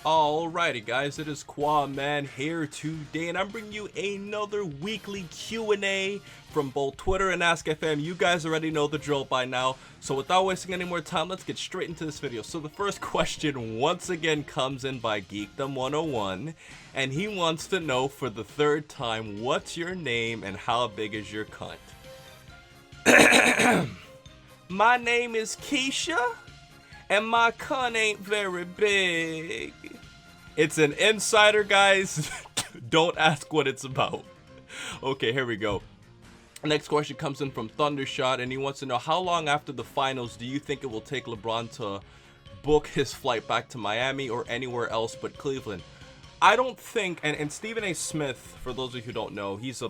Alrighty guys, it is Qaaman here today, and I'm bringing you another weekly Q&A from both Twitter and AskFM. You guys already know the drill by now, so without wasting any more time, let's get straight into this video. So the first question once again comes in by Geekdom101, and he wants to know for the third time, what's your name and how big is your cunt? My name is Keisha, and my cunt ain't very big. It's an insider, guys. Don't ask what it's about. Okay, here we go. Next question comes in from Thundershot, and he wants to know, how long after the finals do you think it will take LeBron to book his flight back to Miami or anywhere else but Cleveland? I don't think, and Stephen A. Smith, for those of you who don't know, he's a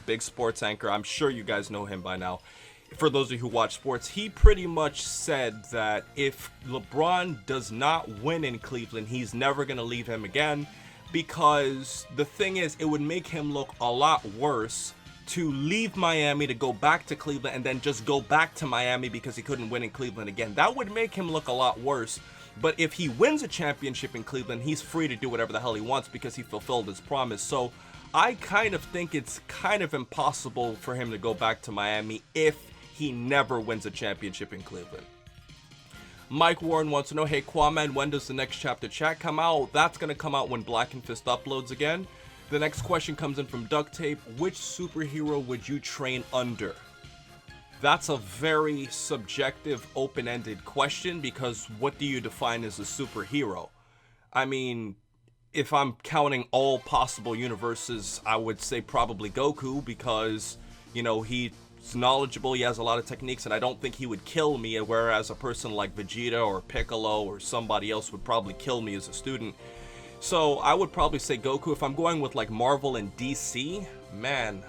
big sports anchor. I'm sure you guys know him by now. For those of you who watch sports, he pretty much said that if LeBron does not win in Cleveland, he's never going to leave him again, because the thing is, it would make him look a lot worse to leave Miami to go back to Cleveland and then just go back to Miami because he couldn't win in Cleveland again. That would make him look a lot worse. But if he wins a championship in Cleveland, he's free to do whatever the hell he wants because he fulfilled his promise. So I kind of think it's kind of impossible for him to go back to Miami if he never wins a championship in Cleveland. Mike Warren wants to know, hey Qaaman, when does the next chapter chat come out? That's going to come out when Blackenfist uploads again. The next question comes in from Duct Tape. Which superhero would you train under? That's a very subjective, open-ended question, because what do you define as a superhero? I mean, if I'm counting all possible universes, I would say probably Goku, because, he's knowledgeable, he has a lot of techniques, and I don't think he would kill me, whereas a person like Vegeta or Piccolo or somebody else would probably kill me as a student. So I would probably say Goku. If I'm going with like Marvel and DC, man,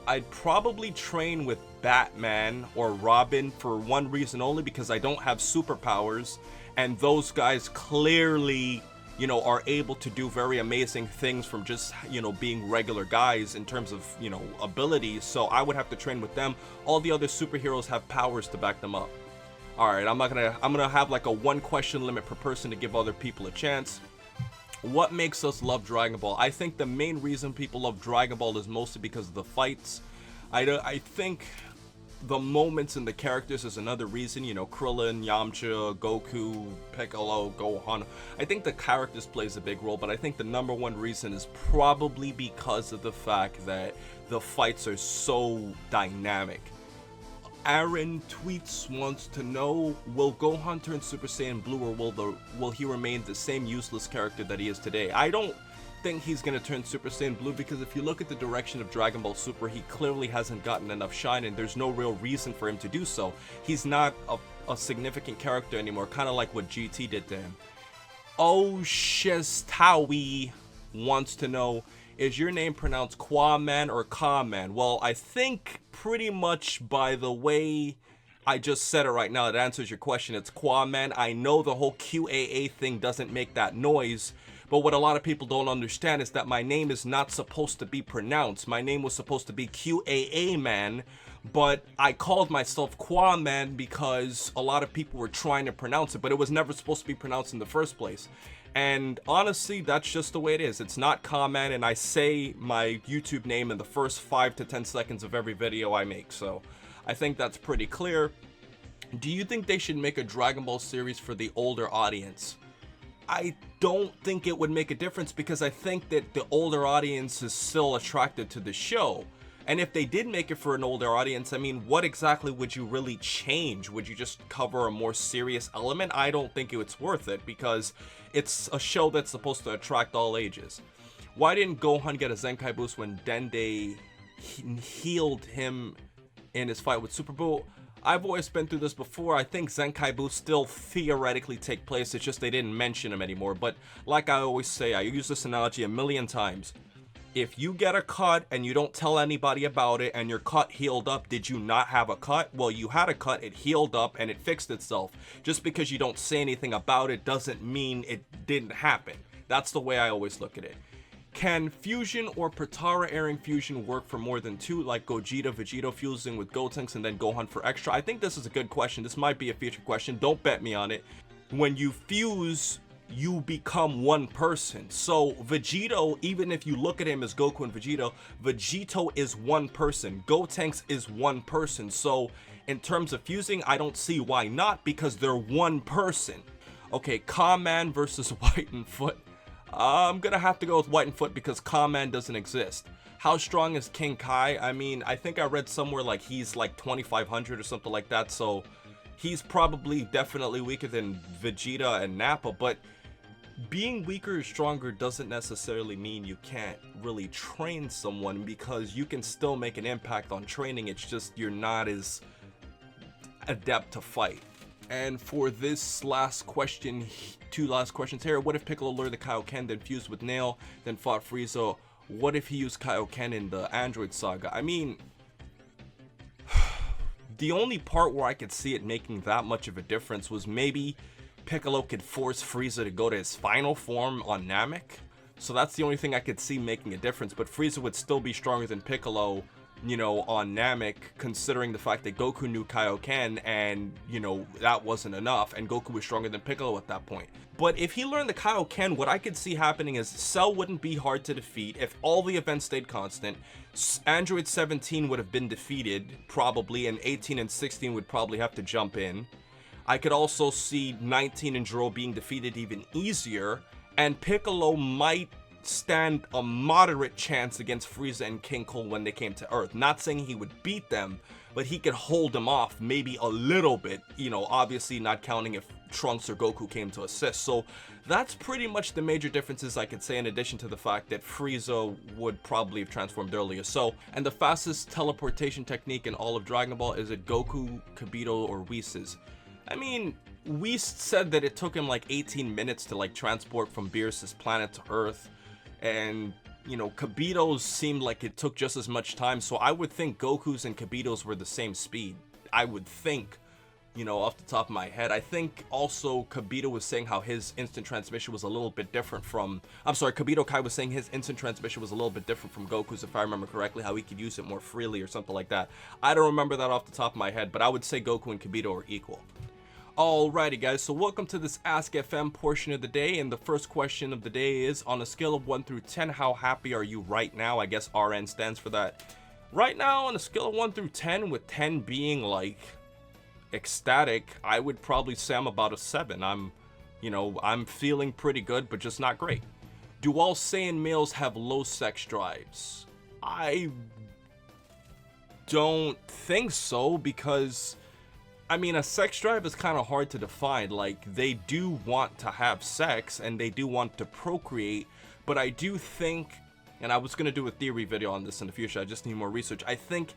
I'd probably train with Batman or Robin for one reason only, because I don't have superpowers, and those guys clearly are able to do very amazing things from just, being regular guys in terms of, abilities. So I would have to train with them. All the other superheroes have powers to back them up. All right, I'm gonna have like a one question limit per person to give other people a chance. What makes us love Dragon Ball? I think the main reason people love Dragon Ball is mostly because of the fights. I think the moments and the characters is another reason. Krillin, Yamcha, Goku, Piccolo, Gohan. I think the characters plays a big role, but I think the number one reason is probably because of the fact that the fights are so dynamic. Aaron Tweets wants to know, will Gohan turn Super Saiyan Blue, or will he remain the same useless character that he is today? I don't think he's going to turn Super Saiyan Blue, because if you look at the direction of Dragon Ball Super, he clearly hasn't gotten enough shine, and there's no real reason for him to do so. He's not a significant character anymore, kind of like what GT did to him. Oshestawi wants to know, is your name pronounced Qaaman or Qaaman? Well, I think pretty much by the way I just said it right now, it answers your question. It's Qaaman. I know the whole QAA thing doesn't make that noise, but what a lot of people don't understand is that my name is not supposed to be pronounced. My name was supposed to be QAA Man, but I called myself Qaaman because a lot of people were trying to pronounce it, but it was never supposed to be pronounced in the first place. And honestly, that's just the way it is. It's not Qaaman, and I say my YouTube name in the first 5 to 10 seconds of every video I make, so I think that's pretty clear. Do you think they should make a Dragon Ball series for the older audience? I don't think it would make a difference, because I think that the older audience is still attracted to the show. And if they did make it for an older audience, I mean, what exactly would you really change? Would you just cover a more serious element? I don't think it's worth it, because it's a show that's supposed to attract all ages. Why didn't Gohan get a Zenkai boost when Dende healed him in his fight with Super Buu? I've always been through this before. I think Zenkai boosts still theoretically take place. It's just they didn't mention them anymore. But like I always say, I use this analogy a million times. If you get a cut and you don't tell anybody about it and your cut healed up, did you not have a cut? Well, you had a cut, it healed up, and it fixed itself. Just because you don't say anything about it doesn't mean it didn't happen. That's the way I always look at it. Can Fusion or Potara airing Fusion work for more than two, like Gogeta, Vegeta fusing with Gotenks and then Gohan for extra? I think this is a good question. This might be a future question. Don't bet me on it. When you fuse you become one person. So Vegito, even if you look at him as Goku and Vegito is one person. Gotenks is one person. So in terms of fusing, I don't see why not, because they're one person. Okay, Qaaman versus White and Foot. I'm gonna have to go with White and Foot because Qaaman doesn't exist. How strong is King Kai? I mean, I think I read somewhere like he's like 2,500 or something like that, so he's probably definitely weaker than Vegeta and Nappa, but being weaker or stronger doesn't necessarily mean you can't really train someone, because you can still make an impact on training. It's just you're not as adept to fight. And for this last question, 2 last questions here. What if Piccolo learned the Kaio-ken, then fused with Nail, then fought Frieza? What if he used Kaio-ken in the Android Saga? I mean, the only part where I could see it making that much of a difference was maybe Piccolo could force Frieza to go to his final form on Namek. So that's the only thing I could see making a difference. But Frieza would still be stronger than Piccolo, you know, on Namek, considering the fact that Goku knew Kaio-ken and, you know, that wasn't enough, and Goku was stronger than Piccolo at that point. But if he learned the Kaio-ken, what I could see happening is Cell wouldn't be hard to defeat if all the events stayed constant. Android 17 would have been defeated, probably, and 18 and 16 would probably have to jump in. I could also see 19 and Jiro being defeated even easier, and Piccolo might stand a moderate chance against Frieza and King Cole when they came to Earth. Not saying he would beat them, but he could hold them off maybe a little bit, you know, obviously not counting if Trunks or Goku came to assist. So that's pretty much the major differences I could say, in addition to the fact that Frieza would probably have transformed earlier. So, and the fastest teleportation technique in all of Dragon Ball, is it Goku, Kibito, or Whis'? I mean, Whis said that it took him like 18 minutes to like transport from Beerus' planet to Earth. And, you know, Kibito's seemed like it took just as much time, so I would think Goku's and Kibito's were the same speed. I would think, you know, off the top of my head. I think also Kibito was saying how his instant transmission was a little bit different from... I'm sorry, Kibito Kai was saying his instant transmission was a little bit different from Goku's, if I remember correctly, how he could use it more freely or something like that. I don't remember that off the top of my head, but I would say Goku and Kibito are equal. Alrighty guys, so welcome to this Ask FM portion of the day, and the first question of the day is, on a scale of 1 through 10, how happy are you right now? I guess RN stands for that. Right now, on a scale of 1 through 10, with 10 being like ecstatic, I would probably say I'm about a 7. I'm feeling pretty good, but just not great. Do all Saiyan males have low sex drives? I don't think so, because I mean, a sex drive is kind of hard to define. Like, they do want to have sex and they do want to procreate, but I do think, and I was going to do a theory video on this in the future, I just need more research. I think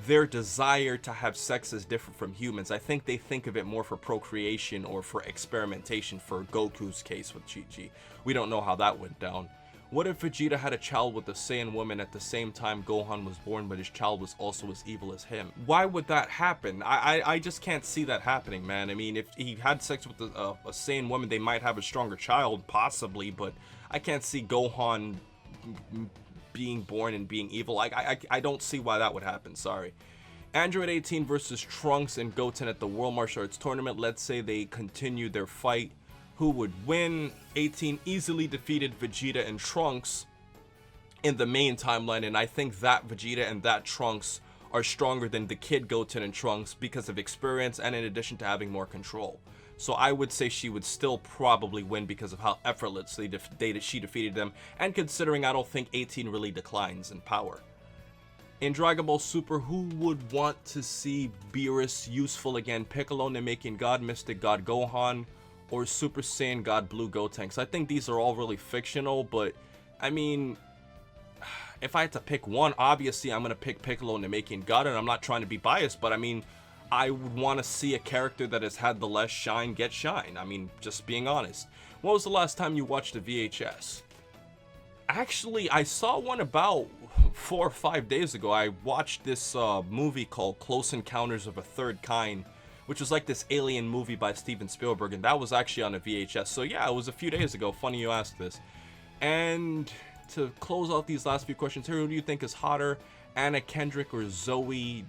their desire to have sex is different from humans. I think they think of it more for procreation or for experimentation, for Goku's case with Chi-Chi. We don't know how that went down. What if Vegeta had a child with a Saiyan woman at the same time Gohan was born, but his child was also as evil as him? Why would that happen? I just can't see that happening, man. I mean, if he had sex with a Saiyan woman, they might have a stronger child, possibly, but I can't see Gohan being born and being evil. I don't see why that would happen, sorry. Android 18 versus Trunks and Goten at the World Martial Arts Tournament. Let's say they continue their fight. Who would win? 18 easily defeated Vegeta and Trunks in the main timeline, and I think that Vegeta and that Trunks are stronger than the kid Goten and Trunks because of experience and in addition to having more control. So I would say she would still probably win because of how effortlessly she defeated them, and considering I don't think 18 really declines in power. In Dragon Ball Super, who would want to see Beerus useful again? Piccolo, Namekian God, Mystic God Gohan, or Super Saiyan God Blue Gotenks? I think these are all really fictional, but I mean, if I had to pick one, obviously I'm going to pick Piccolo and Namekian God, and I'm not trying to be biased, but I mean, I would want to see a character that has had the less shine get shine. I mean, just being honest. When was the last time you watched a VHS? Actually, I saw one about 4 or 5 days ago. I watched this movie called Close Encounters of a Third Kind, which was like this alien movie by Steven Spielberg, and that was actually on a VHS. So yeah, it was a few days ago. Funny you asked this. And to close out these last few questions here, who do you think is hotter, Anna Kendrick or Zoe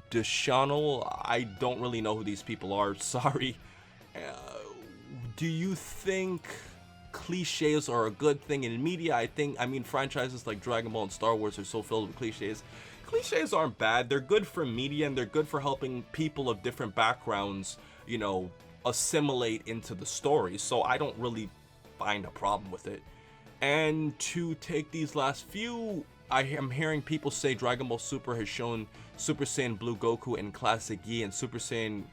Deschanel? I don't really know who these people are, sorry. Do you think cliches are a good thing in media. I mean, franchises like Dragon Ball and Star Wars are so filled with cliches. Cliches aren't bad. They're good for media, and they're good for helping people of different backgrounds, you know, assimilate into the story. So I don't really find a problem with it. And to take these last few, I am hearing people say Dragon Ball Super has shown Super Saiyan Blue Goku in Classic Yi and Super Saiyan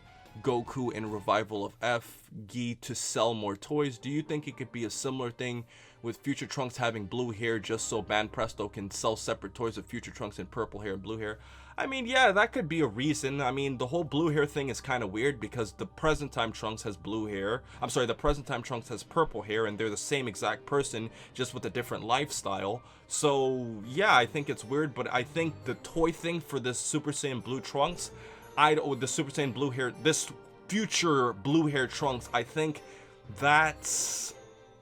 Goku in Revival of F Gi to sell more toys. Do you think it could be a similar thing with Future Trunks having blue hair just so Banpresto can sell separate toys of Future Trunks in purple hair and blue hair? I mean, yeah, that could be a reason. I mean, the whole blue hair thing is kind of weird because the present time Trunks has blue hair. I'm sorry, the present time Trunks has purple hair, and they're the same exact person, just with a different lifestyle. So, yeah, I think it's weird, but I think the toy thing for this Super Saiyan Blue Trunks, the Super Saiyan Blue hair, this future blue hair Trunks, I think that's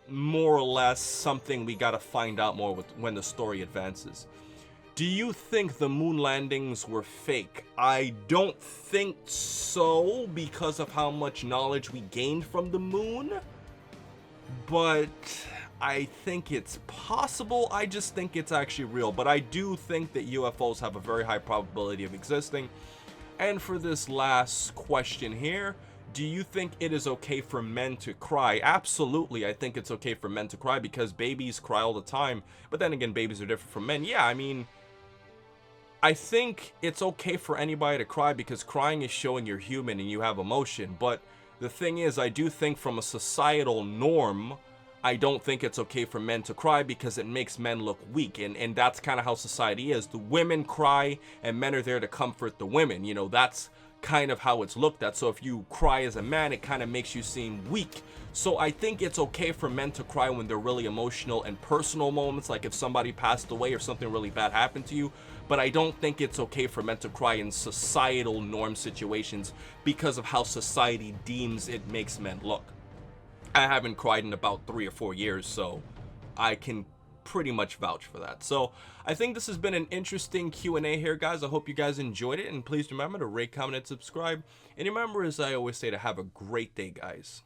more or less something we gotta find out more with when the story advances. Do you think the moon landings were fake? I don't think so because of how much knowledge we gained from the moon, but I think it's possible. I just think it's actually real, but I do think that UFOs have a very high probability of existing. And for this last question here, do you think it is okay for men to cry? Absolutely, I think it's okay for men to cry because babies cry all the time. But then again, babies are different from men. Yeah, I mean, I think it's okay for anybody to cry because crying is showing you're human and you have emotion. But the thing is, I do think from a societal norm, I don't think it's okay for men to cry because it makes men look weak. And that's kind of how society is. The women cry and men are there to comfort the women. You know, that's kind of how it's looked at. So if you cry as a man, it kind of makes you seem weak. So I think it's okay for men to cry when they're really emotional and personal moments, like if somebody passed away or something really bad happened to you. But I don't think it's okay for men to cry in societal norm situations because of how society deems it makes men look. I haven't cried in about 3 or 4 years, so I can pretty much vouch for that. So I think this has been an interesting Q&A here, guys. I hope you guys enjoyed it, and please remember to rate, comment, and subscribe. And remember, as I always say, to have a great day, guys.